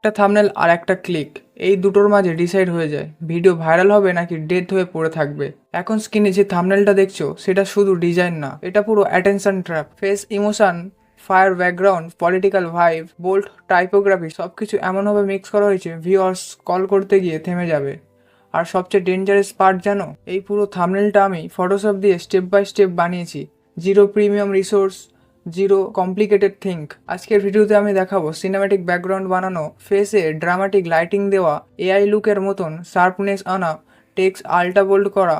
একটা থাম্বনেল আর একটা ক্লিক, এই দুটোর মাঝে ডিসাইড হয়ে যায় ভিডিও ভাইরাল হবে নাকি ডেথ হয়ে পড়ে থাকবে। এখন স্ক্রিনে যে থাম্বনেলটা দেখছো সেটা শুধু ডিজাইন না, এটা পুরো attention trap. Face emotion, fire background, political vibe, bold typography সবকিছু এমনভাবে মিক্স করা হয়েছে ভিউয়ার্স কল করতে গিয়ে থেমে যাবে। আর সবচেয়ে ডেঞ্জারাস পার্ট জানো, এই পুরো থাম্বনেলটা আমি ফটোশপ দিয়ে স্টেপ বাই স্টেপ বানিয়েছি। Zero premium resource, zero complicated think. আজকের ভিডিওতে আমি দেখাবো সিনেম্যাটিক ব্যাকগ্রাউন্ড বানানো, ফেসে ড্রামাটিক লাইটিং দেওয়া, এআই লুকের মতন শার্পনেস আনা, টেক্সট আল্টা বোল্ড করা,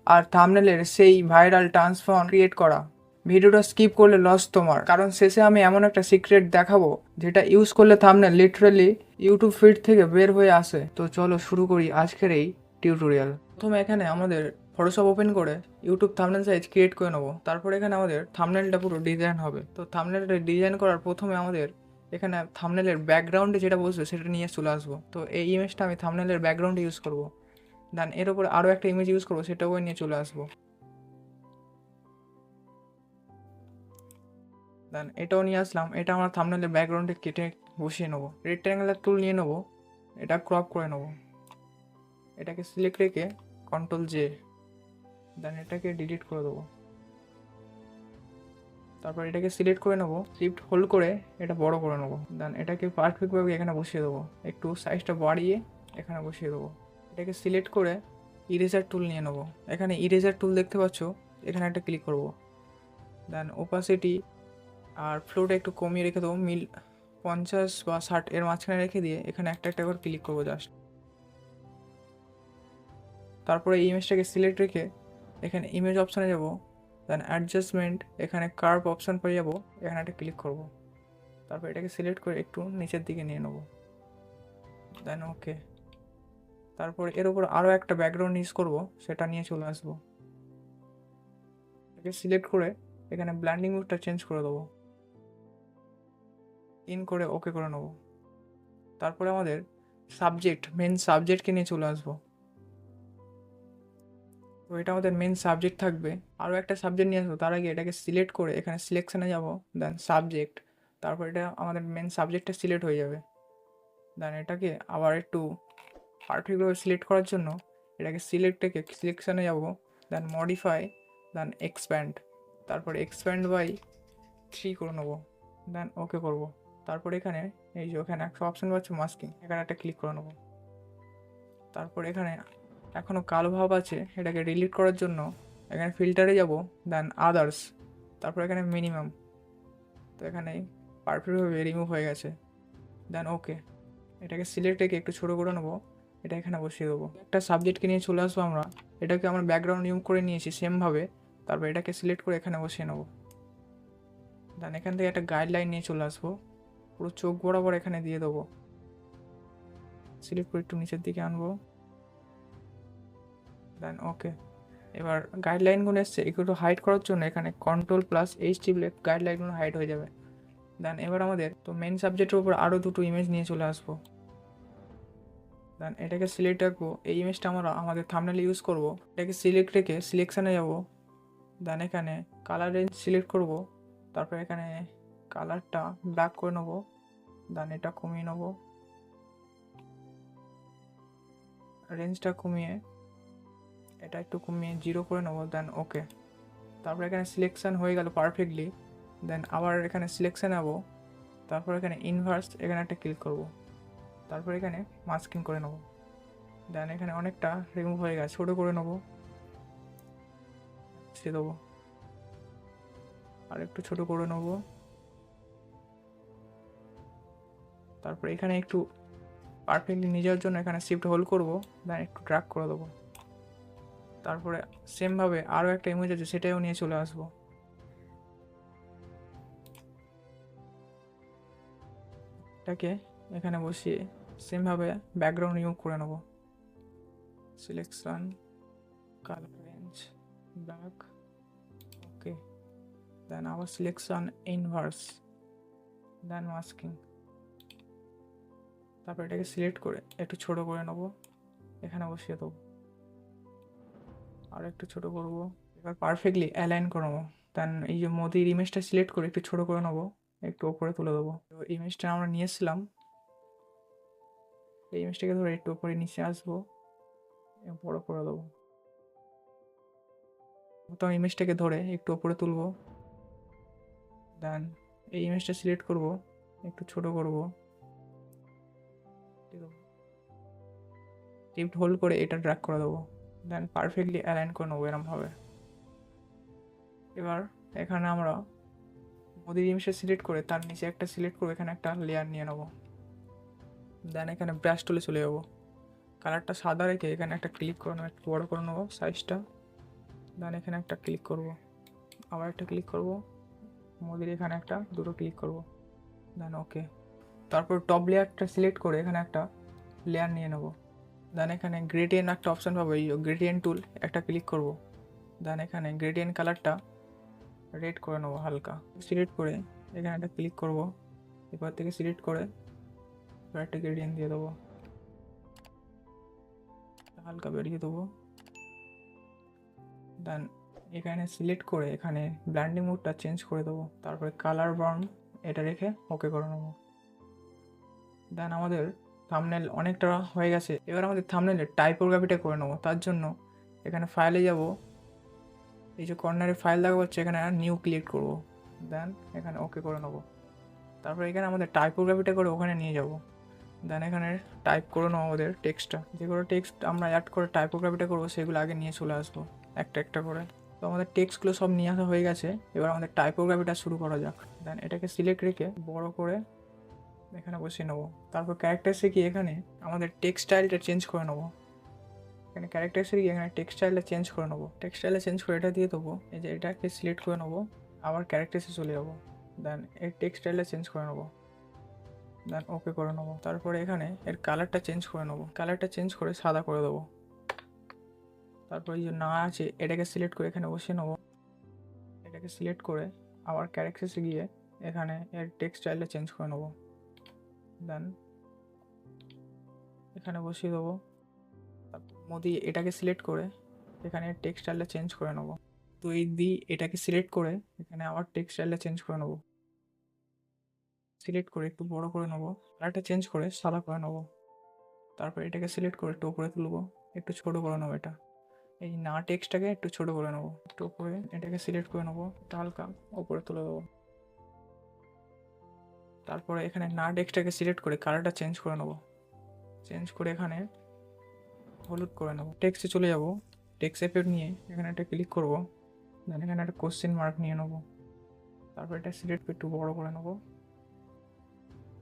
আর থাম্বনেলের সেই ভাইরাল ট্রান্সফর্ম ক্রিয়েট করা। ভিডিওটা স্কিপ করলে লস তোমার, কারণ শেষে আমি এমন একটা সিক্রেট দেখাবো যেটা ইউজ করলে থাম্বনেল লিটারালি ইউটিউব ফিড থেকে বের হয়ে আসে। তো চলো শুরু করি আজকের এই টিউটোরিয়াল। প্রথমে এখানে আমাদের ফটোশপ ওপেন করে ইউটিউব থাম্বনেল সাইজ ক্রিয়েট করে নেবো। তারপর এখানে আমাদের থাম্বনেলটা পুরো ডিজাইন হবে। তো থাম্বনেলটা ডিজাইন করার প্রথমে আমাদের এখানে থাম্বনেলের ব্যাকগ্রাউন্ডে যেটা বসবে সেটা নিয়ে চলে আসবো। তো এই ইমেজটা আমি থাম্বনেলের ব্যাকগ্রাউন্ডে ইউজ করবো। দেন এর উপরে আরও একটা ইমেজ ইউজ করবো, সেটাও নিয়ে চলে আসবো। দেন এটাও নিয়ে আসলাম, এটা আমার থাম্বনেলের ব্যাকগ্রাউন্ডে কেটে বসিয়ে নেবো। রেক্ট্যাঙ্গুলার টুল নিয়ে নেবো, এটা ক্রপ করে নেবো। এটাকে সিলেক্ট রেখে কন্ট্রোল জে, দেন এটাকে ডিলিট করে দেবো। তারপর এটাকে সিলেক্ট করে নেবো, শিফট হোল্ড করে এটা বড় করে নেবো। দেন এটাকে পারফেক্টভাবে এখানে বসিয়ে দেবো, একটু সাইজটা বাড়িয়ে এখানে বসিয়ে দেবো। এটাকে সিলেক্ট করে ইরেজার টুল নিয়ে নেবো। এখানে ইরেজার টুল দেখতে পাচ্ছ, এখানে একটা ক্লিক করবো। দেন ওপাসিটি আর ফ্লোটা একটু কমিয়ে রেখে দেবো, 50 বা 60 এর মাঝখানে রেখে দিয়ে এখানে একটা একটা করে ক্লিক করবো জাস্ট। তারপরে এই ইমেজটাকে সিলেক্ট রেখে এখানে ইমেজ অপশানে যাব। দেন অ্যাডজাস্টমেন্ট, এখানে কার্ভ অপশান পেয়ে যাবো, এখানে একটা ক্লিক করব। তারপর এটাকে সিলেক্ট করে একটু নিচের দিকে নিয়ে নেবো। দেন ওকে। তারপর এর উপর আরও একটা ব্যাকগ্রাউন্ড ইউজ করব, সেটা নিয়ে চলে আসবো। এটাকে সিলেক্ট করে এখানে ব্ল্যান্ডিং মোডটা চেঞ্জ করে দেবো, ইন করে ওকে করে নেবো। তারপরে আমাদের সাবজেক্ট, মেন সাবজেক্টকে নিয়ে চলে আসবো। তো এটা আমাদের মেন সাবজেক্ট থাকবে। আরও একটা সাবজেক্ট নিয়ে আসবো, তার আগে এটাকে সিলেক্ট করে এখানে সিলেকশানে যাব। দেন সাবজেক্ট, তারপর এটা আমাদের মেন সাবজেক্টটা সিলেক্ট হয়ে যাবে। দেন এটাকে আবার একটু পারফেক্টভাবে সিলেক্ট করার জন্য এটাকে সিলেক্ট রেখে সিলেকশানে যাব। দেন মডিফাই, দেন এক্সপ্যান্ড, তারপর এক্সপ্যান্ড বাই 3 করে নেবো। দেন ওকে করবো। তারপর এখানে এই যে ওখানে একটা অপশান পাচ্ছ মাস্কিং, এখানে একটা ক্লিক করে নেবো। তারপর এখানে এখনও কালো ভাব আছে, এটাকে ডিলিট করার জন্য এখানে ফিল্টারে যাব। দেন আদার্স, তারপর এখানে মিনিমাম। তো এখানে পারফেক্টভাবে রিমুভ হয়ে গেছে। দেন ওকে। এটাকে সিলেক্ট রেখে একটু ছোটো করে নেবো, এটা এখানে বসিয়ে দেবো। একটা সাবজেক্টকে নিয়ে চলে আসবো আমরা, এটাকে আমরা ব্যাকগ্রাউন্ড রিমুভ করে নিয়েছি সেমভাবে। তারপর এটাকে সিলেক্ট করে এখানে বসিয়ে নেবো। দেন এখান থেকে একটা গাইডলাইন নিয়ে চলে আসবো, পুরো চোখ বরাবর এখানে দিয়ে দেবো। সিলেক্ট করে একটু নিচের দিকে আনবো। দেন ওকে। এবার গাইডলাইনগুলো এসছে, এগুলো হাইড করার জন্য এখানে কন্ট্রোল+H টিপলে গাইডলাইনগুলো হাইড হয়ে যাবে। দেন এবার আমাদের তো মেন সাবজেক্টের উপর আরও দুটো ইমেজ নিয়ে চলে আসবো। দেন এটাকে সিলেক্ট রাখবো, এই ইমেজটা আমরা আমাদের থাম্বনেলে ইউজ করব। এটাকে সিলেক্ট রেখে সিলেকশানে যাব। দেন এখানে কালার রেঞ্জ সিলেক্ট করব। তারপর এখানে কালারটা ব্ল্যাক করে নেবো। দেন এটা কমিয়ে নেবো, রেঞ্জটা কমিয়ে এটা একটু কমিয়ে 0 করে নেবো। দেন ওকে। তারপর এখানে সিলেকশান হয়ে গেল পারফেক্টলি। দেন আবার এখানে সিলেকশান যাবো। তারপর এখানে ইনভার্স, এখানে একটা ক্লিক করব। তারপর এখানে মাস্কিং করে নেবো। দেন এখানে অনেকটা রিমুভ হয়ে গেছে, ছোটো করে নেবো, সে দেবো। আর একটু ছোটো করে নেবো। তারপর এখানে একটু পারফেক্টলি নিয়ে যাওয়ার জন্য এখানে শিফট হোল্ড করবো। দেন একটু ড্র্যাগ করে দেবো। তারপরে সেমভাবে আরও একটা ইমেজ আছে, সেটাও নিয়ে চলে আসবো। এটাকে এখানে বসিয়ে সেমভাবে ব্যাকগ্রাউন্ড রিমুভ করে নেবো। সিলেকশন, কালার রেঞ্জ ব্ল্যাক, ওকে। দেন আবার সিলেকশন, ইনভার্স, দেন মাস্কিং। তারপর এটাকে সিলেক্ট করে একটু ছোটো করে নেবো, এখানে বসিয়ে দেবো। আর একটু ছোটো করবো। এবার পারফেক্টলি অ্যালাইন করে নেবো। দেন এই যে মোদির ইমেজটা সিলেক্ট করে একটু ছোটো করে নেবো, একটু ওপরে তুলে দেবো। তো ইমেজটা আমরা নিয়ে এসেছিলাম, এই ইমেজটাকে ধরে একটু উপরে নিচে আসবো, বড় করে দেবো। তো ইমেজটাকে ধরে একটু উপরে তুলবো, দেন এই ইমেজটা সিলেক্ট করব, একটু ছোট করব, শিফট হোল্ড করে এটা ড্র্যাগ করে দেবো, দেন পারফেক্টলি অ্যালাইন করে নেবো এরমভাবে। এবার এখানে আমরা মোদির ইমেজটা সিলেক্ট করে তার নিচে একটা সিলেক্ট করে এখানে একটা লেয়ার নিয়ে নেবো, দেন এখানে ব্রাশ টুলে চলে যাবো, কালারটা সাদা রেখে এখানে একটা ক্লিক করে নেবো, একটু বড় করে নেবো সাইজটা, দেন এখানে একটা ক্লিক করব, আবার একটা ক্লিক করব, মোদির এখানে একটা দুটো ক্লিক করব, দেন ওকে। তারপর টপ লেয়ারটা সিলেক্ট করে এখানে একটা লেয়ার নিয়ে নেবো, দেন এখানে গ্রেডিয়েন্ট একটা অপশান পাবো, এই গ্রেডিয়েন্ট টুল একটা ক্লিক করব, দেন এখানে গ্রেডিয়েন্ট কালারটা রেড করে নেবো হালকা, সিলেক্ট করে এখানে একটা ক্লিক করব, এবার থেকে সিলেক্ট করে এবার একটা গ্রেডিয়েন্ট দিয়ে দেবো, হালকা বেরিয়ে দেবো, দেন এখানে সিলেক্ট করে এখানে ব্ল্যান্ডিং মোডটা চেঞ্জ করে দেবো, তারপরে কালার বার্ন এটা রেখে ওকে করে নেবো। দেন আমাদের থাম্বনেল অনেকটা হয়ে গেছে। এবার আমাদের থাম্বনেলের টাইপোগ্রাফিটা করে নেবো। তার জন্য এখানে ফাইলে যাব, এই যে কর্নারে ফাইল দেখা হচ্ছে এখানে নিউ ক্লিক করব, দেন এখানে ওকে করে নেবো। তারপর এখানে আমাদের টাইপোগ্রাফিটা করে ওখানে নিয়ে যাব, দেন এখানে টাইপ করে নেবো আমাদের টেক্সটটা, যেগুলো টেক্সট আমরা অ্যাড করে টাইপোগ্রাফিটা করবো সেগুলো আগে নিয়ে চলে আসবো একটা একটা করে। তো আমাদের টেক্সটগুলো সব নিয়ে আসা হয়ে গেছে, এবার আমাদের টাইপোগ্রাফিটা শুরু করা যাক। দেন এটাকে সিলেক্ট রেখে বড় করে এখানে বসিয়ে নেবো। তারপর ক্যারেক্টার্সে গিয়ে এখানে আমাদের টেক্সট স্টাইলটা চেঞ্জ করে নেবো, এখানে ক্যারেক্টার্সে গিয়ে এখানে টেক্সট স্টাইলটা চেঞ্জ করে নেবো, টেক্সট স্টাইলটা চেঞ্জ করে এটা দিয়ে দেবো, এই যে এটাকে সিলেক্ট করে নেবো, আবার ক্যারেক্টার্সে চলে যাবো, দেন এর টেক্সট স্টাইলটা চেঞ্জ করে নেবো, দেন ওকে করে নেবো। তারপরে এখানে এর কালারটা চেঞ্জ করে নেবো, কালারটা চেঞ্জ করে সাদা করে দেবো। তারপরে এই যে না আছে এটাকে সিলেক্ট করে এখানে বসিয়ে নেবো, এটাকে সিলেক্ট করে আবার ক্যারেক্টার্সে গিয়ে এখানে এর টেক্সট স্টাইলটা চেঞ্জ করে নেবো, দেন এখানে বসিয়ে দেবো। তারপর মোদি এটাকে সিলেক্ট করে এখানে টেক্সট স্টাইলটা চেঞ্জ করে নেবো, তো এই এটাকে সিলেক্ট করে এখানে আবার টেক্সট স্টাইলটা চেঞ্জ করে নেবো, সিলেক্ট করে একটু বড় করে নেবো, কালারটা চেঞ্জ করে সাদা করে নেবো। তারপর এটাকে সিলেক্ট করে একটু উপরে তুলবো, একটু ছোট করে নেবো, এটা এই না টেক্সটটাকে একটু ছোট করে নেবো, একটু উপরে এটাকে সিলেক্ট করে নেবো, একটু হালকা উপরে তুলে দেবো। তারপরে এখানে না টেক্সটটাকে সিলেক্ট করে কালারটা চেঞ্জ করে নেবো, চেঞ্জ করে এখানে হলুদ করে নেবো। টেক্সটে চলে যাবো, টেক্সট এফেক্ট নিয়ে এখানে একটা ক্লিক করবো, দেন এখানে একটা কোশ্চেন মার্ক নিয়ে নেবো, তারপর এটা সিলেক্ট একটু বড় করে নেবো,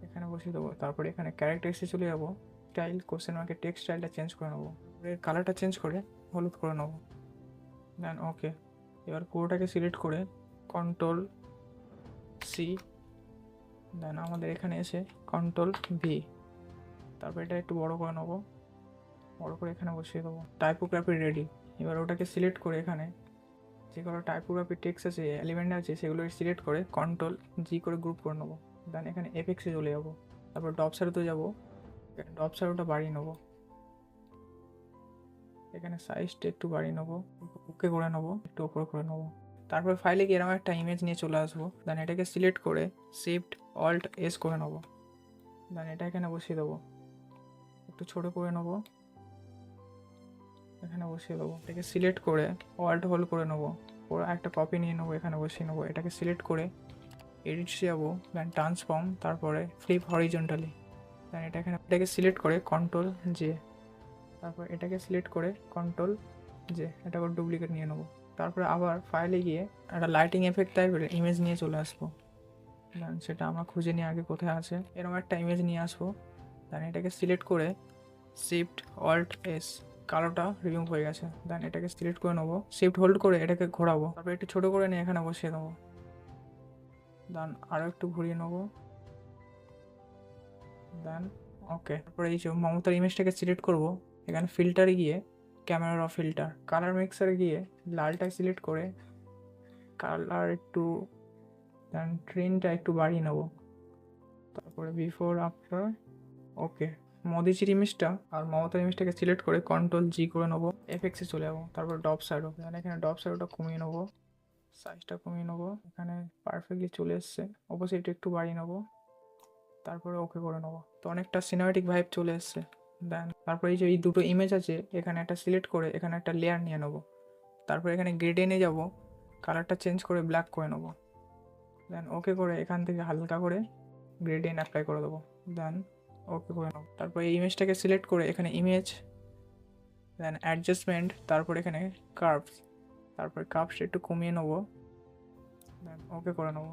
এখানে বসিয়ে দেবো। তারপরে এখানে ক্যারেক্টার্সে চলে যাবো, স্টাইল কোশ্চেন মার্কের টেক্সট স্টাইলটা চেঞ্জ করে নেবো, এর কালারটা চেঞ্জ করে হলুদ করে নেবো, দেন ওকে। এবার পুরোটাকে সিলেক্ট করে কন্ট্রোল সি, দেন আমাদের এখানে এসে কন্ট্রোল ভি, তারপর এটা একটু বড় করে নেবো, বড় করে এখানে বসিয়ে দেবো। Typography ready. এবার ওটাকে সিলেক্ট করে এখানে যেগুলো টাইপোগ্রাফি টেক্সট আছে এলিমেন্ট আছে সেগুলো সিলেক্ট করে কন্ট্রোল জি করে গ্রুপ করে নেবো, দেন এখানে এফেক্সে চলে যাবো, তারপর ডপ শ্যাডোতে যাবো, ডপ শ্যাডোটা বাড়িয়ে নেবো, এখানে সাইজটা একটু বাড়িয়ে নেবো, ওকে করে নেবো, একটু ওপরে করে নেবো। তারপর ফাইলে গিয়ে এরকম একটা ইমেজ নিয়ে চলে আসবো, দেন এটাকে সিলেক্ট করে শিফট অল্ট এস করে নেবো, দেন এটা এখানে বসিয়ে দেবো, একটু ছোট করে নেবো, এখানে বসিয়ে দেবো। এটাকে সিলেক্ট করে অল্ট হোল্ড করে নেবো, ওরা একটা কপি নিয়ে নেবো, এখানে বসিয়ে নেবো। এটাকে সিলেক্ট করে এডিটসে যাবো, দেন ট্রান্সফর্ম, তারপরে ফ্লিপ হরিজন্টালি, দেন এটাকে সিলেক্ট করে কন্ট্রোল জে, তারপর এটাকে সিলেক্ট করে কন্ট্রোল জে, এটা করে ডুপ্লিকেট নিয়ে নেবো। তারপরে আবার ফাইলে গিয়ে একটা লাইটিং এফেক্ট টাইপের ইমেজ নিয়ে চলে আসবো, দেন সেটা আমরা খুঁজে নিয়ে আগে কোথায় আছে, এরকম একটা ইমেজ নিয়ে আসবো, দেন এটাকে সিলেক্ট করে শিফট অল্ট এস, কালোটা রিমুভ হয়ে গেছে, দেন এটাকে সিলেক্ট করে নেবো, শিফট হোল্ড করে এটাকে ঘোরাবো, তারপর একটু ছোটো করে নিয়ে এখানে বসিয়ে দেবো, দেন আরও একটু ঘুরিয়ে নেবো, দেন ওকে। তারপরে এই যে মমতার ইমেজটাকে সিলেক্ট করবো, এখানে ফিল্টারে গিয়ে ক্যামেরা ফিল্টার, কালার মিক্সারে গিয়ে লালটা সিলেক্ট করে কালার একটু, দেন ট্রেনটা একটু বাড়িয়ে নেবো, তারপরে বিফোর আফটার, ওকে। মোদিজির ইমেজটা আর মমতার ইমেজটাকে সিলেক্ট করে কন্ট্রোল জি করে নেবো, এফেক্সে চলে যাবো, তারপর ডপ শ্যাডো, এখানে ডপ শ্যাডোটা কমিয়ে নেবো, সাইজটা কমিয়ে নেবো, এখানে পারফেক্টলি চলে এসছে, অপোজিট একটু বাড়িয়ে নেবো, তারপরে ওকে করে নেবো। তো অনেকটা সিনেমেটিক ভাইব চলে এসছে। দেন তারপর এই যে এই দুটো ইমেজ আছে এখানে একটা সিলেক্ট করে এখানে একটা লেয়ার নিয়ে নেবো। তারপর এখানে গ্রেডিয়েন্টে যাব, কালারটা চেঞ্জ করে ব্ল্যাক করে নেবো। দেন ওকে করে এখান থেকে হালকা করে গ্রেডিয়েন্ট অ্যাপ্লাই করে দেবো। দেন ওকে করে নেবো। তারপর এই ইমেজটাকে সিলেক্ট করে এখানে ইমেজ, দেন অ্যাডজাস্টমেন্ট, তারপর এখানে কার্ভস, তারপর কার্ভসটা একটু কমিয়ে নেবো। দেন ওকে করে নেবো।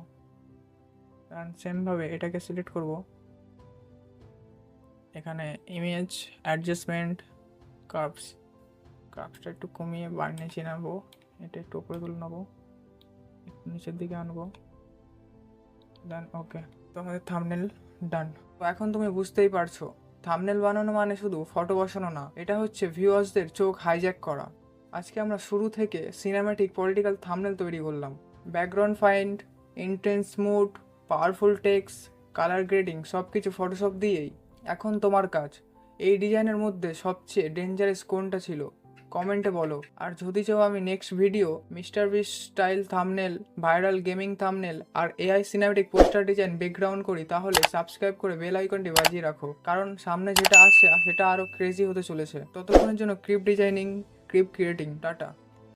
দেন সেমভাবে এটাকে সিলেক্ট করব, এখানে ইমেজ, অ্যাডজাস্টমেন্ট, কার্ভসটা একটু কমিয়ে নিচে নেবো, এটা একটু উপরে তুলে নেবো, একটু নিচের দিকে আনবো। দেন ওকে, তো আমাদের থাম্বনেল ডান। তো এখন তুমি বুঝতেই পারছো থাম্বনেল বানানো মানে শুধু ফটো বসানো না, এটা হচ্ছে ভিউয়ার্সদের চোখ হাইজ্যাক করা। আজকে আমরা শুরু থেকে সিনেম্যাটিক পলিটিক্যাল থাম্বনেল তৈরি করলাম। Background find, intense mood, powerful text, colour grading সব কিছু ফটোশপ দিয়েই। এখন তোমার কাজ, এই ডিজাইনের মধ্যে সবচেয়ে ডেঞ্জারাস কোনটা ছিল কমেন্টে বলো। আর যদি চাও আমি next video Mister Beast style thumbnail, viral gaming thumbnail আর AI cinematic poster design background করি, তাহলে সাবস্ক্রাইব করে বেল আইকনটি বাজিয়ে রাখো, কারণ সামনে যেটা আসছে সেটা আরও ক্রেজি হতে চলেছে। ততক্ষণের জন্য creep designing, creep creating, tata.